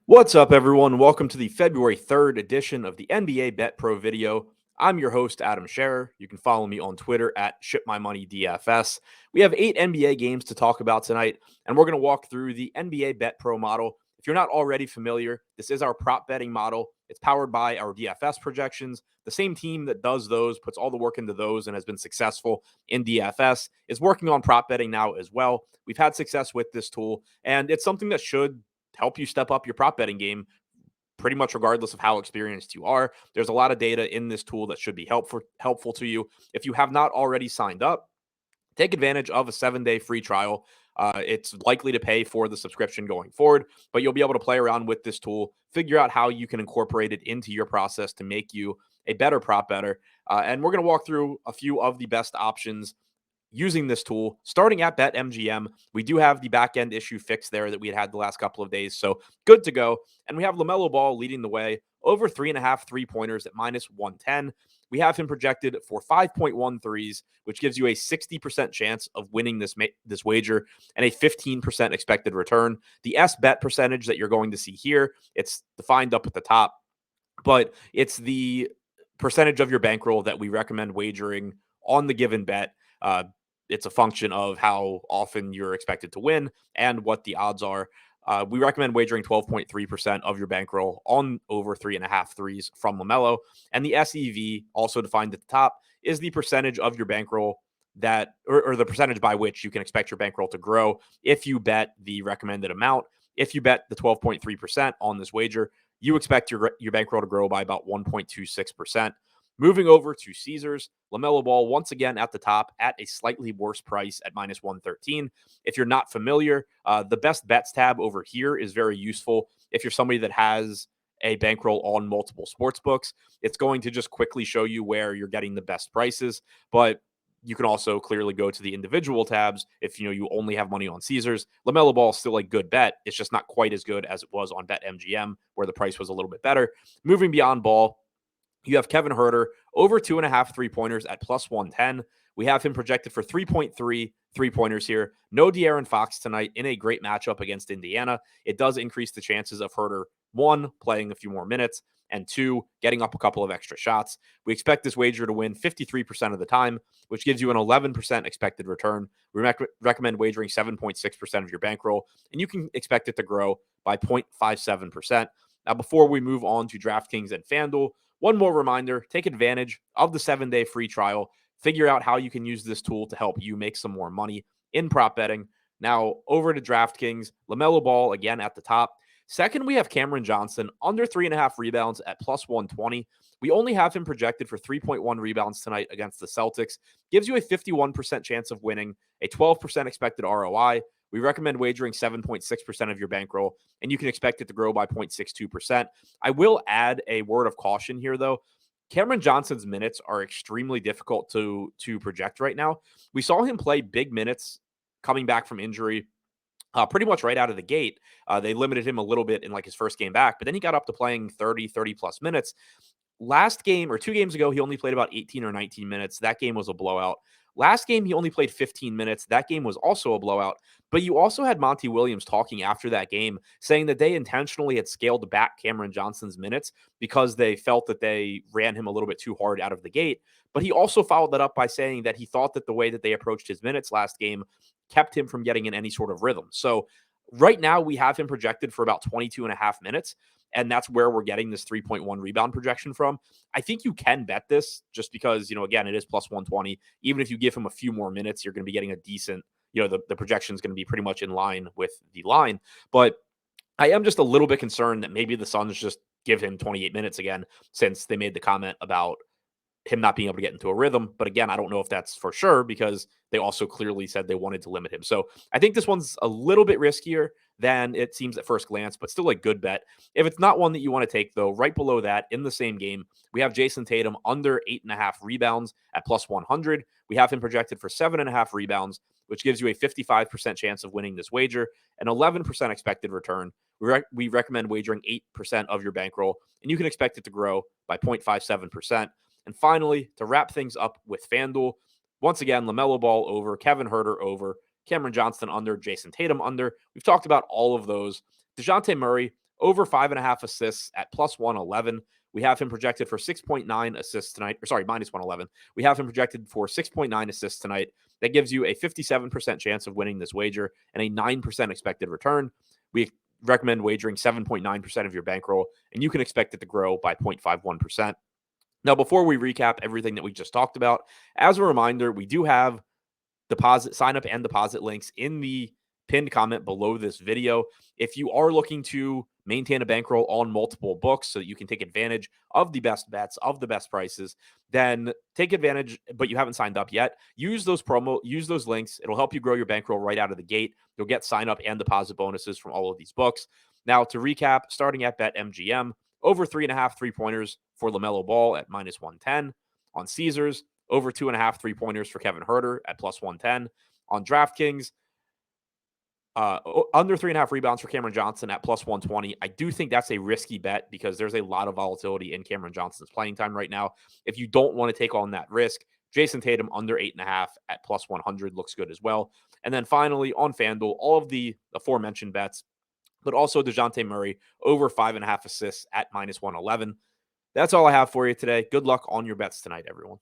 What's up, everyone? Welcome to the February 3rd edition of the NBA Bet Pro video. I'm your host, Adam Scherer. You can follow me on Twitter at ShipMyMoneyDFS. We have 8 NBA games to talk about tonight, and we're going to walk through the NBA Bet Pro model. If you're not already familiar, this is our prop betting model. It's powered by our DFS projections. The same team that does those, puts all the work into those, and has been successful in DFS is working on prop betting now as well. We've had success with this tool, and it's something that should help you step up your prop betting game pretty much regardless of how experienced you are. There's a lot of data in this tool that should be helpful to you. If you have not already signed up, take advantage of a 7-day free trial. It's likely to pay for the subscription going forward, but you'll be able to play around with this tool, figure out how you can incorporate it into your process to make you a better prop better. And we're going to walk through a few of the best options using this tool, starting at BetMGM. We do have the back end issue fixed there that we had the last couple of days, so good to go. And we have LaMelo Ball leading the way, over 3.5 3-pointers at -110. We have him projected for 5.1 threes, which gives you a 60% chance of winning this wager and a 15% expected return. The S bet percentage that you're going to see here, it's defined up at the top, but it's the percentage of your bankroll that we recommend wagering on the given bet. It's a function of how often you're expected to win and what the odds are. We recommend wagering 12.3% of your bankroll on over 3.5 threes from LaMelo. And the SEV, also defined at the top, is the percentage of your bankroll that, or the percentage by which you can expect your bankroll to grow if you bet the recommended amount. If you bet the 12.3% on this wager, you expect your bankroll to grow by about 1.26%. Moving over to Caesars, LaMelo Ball once again at the top at a slightly worse price at -113. If you're not familiar, the best bets tab over here is very useful. If you're somebody that has a bankroll on multiple sports books, it's going to just quickly show you where you're getting the best prices. But you can also clearly go to the individual tabs if you only have money on Caesars. LaMelo Ball is still a good bet. It's just not quite as good as it was on BetMGM, where the price was a little bit better. Moving beyond Ball, you have Kevin Huerter over 2.5 3-pointers at +110. We have him projected for 3.3 3-pointers here. No De'Aaron Fox tonight in a great matchup against Indiana. It does increase the chances of Huerter, 1, playing a few more minutes, and 2, getting up a couple of extra shots. We expect this wager to win 53% of the time, which gives you an 11% expected return. We recommend wagering 7.6% of your bankroll, and you can expect it to grow by 0.57%. Now, before we move on to DraftKings and FanDuel, one more reminder, take advantage of the 7-day free trial. Figure out how you can use this tool to help you make some more money in prop betting. Now, over to DraftKings, LaMelo Ball again at the top. Second, we have Cameron Johnson, under 3.5 rebounds at +120. We only have him projected for 3.1 rebounds tonight against the Celtics. Gives you a 51% chance of winning, a 12% expected ROI. We recommend wagering 7.6% of your bankroll, and you can expect it to grow by 0.62%. I will add a word of caution here, though. Cameron Johnson's minutes are extremely difficult to project right now. We saw him play big minutes coming back from injury pretty much right out of the gate. They limited him a little bit in his first game back, but then he got up to playing 30 plus minutes. Last game, or 2 games ago, he only played about 18 or 19 minutes. That game was a blowout. Last game, he only played 15 minutes. That game was also a blowout. But you also had Monty Williams talking after that game, saying that they intentionally had scaled back Cameron Johnson's minutes because they felt that they ran him a little bit too hard out of the gate. But he also followed that up by saying that he thought that the way that they approached his minutes last game kept him from getting in any sort of rhythm. So right now, we have him projected for about 22 and a half minutes. And that's where we're getting this 3.1 rebound projection from. I think you can bet this just because, again, it is +120. Even if you give him a few more minutes, you're going to be getting a decent, the projection is going to be pretty much in line with the line. But I am just a little bit concerned that maybe the Suns just give him 28 minutes again, since they made the comment about him not being able to get into a rhythm. But again, I don't know if that's for sure because they also clearly said they wanted to limit him. So I think this one's a little bit riskier than it seems at first glance, but still a good bet. If it's not one that you want to take, though, right below that in the same game, we have Jason Tatum under 8.5 rebounds at +100. We have him projected for 7.5 rebounds, which gives you a 55% chance of winning this wager, an 11% expected return. We recommend wagering 8% of your bankroll, and you can expect it to grow by 0.57%. And finally, to wrap things up with FanDuel, once again, LaMelo Ball over, Kevin Huerter over, Cameron Johnson under, Jason Tatum under. We've talked about all of those. Dejounte Murray, over 5.5 assists at plus 111. We have him projected for 6.9 assists tonight, or sorry, minus 111. We have him projected for 6.9 assists tonight. That gives you a 57% chance of winning this wager and a 9% expected return. We recommend wagering 7.9% of your bankroll, and you can expect it to grow by 0.51%. Now, before we recap everything that we just talked about, as a reminder, we do have sign up and deposit links in the pinned comment below this video. If you are looking to maintain a bankroll on multiple books so that you can take advantage of the best bets, of the best prices, then take advantage, but you haven't signed up yet. Use those links. It'll help you grow your bankroll right out of the gate. You'll get sign up and deposit bonuses from all of these books. Now, to recap, starting at BetMGM, over 3.5 3-pointers for LaMelo Ball at minus 110. On Caesars, over 2.5 3-pointers for Kevin Huerter at plus 110. On DraftKings, under 3.5 rebounds for Cameron Johnson at plus 120. I do think that's a risky bet because there's a lot of volatility in Cameron Johnson's playing time right now. If you don't want to take on that risk, Jason Tatum under 8.5 at plus 100 looks good as well. And then finally on FanDuel, all of the aforementioned bets, but also Dejounte Murray over 5.5 assists at minus 111. That's all I have for you today. Good luck on your bets tonight, everyone.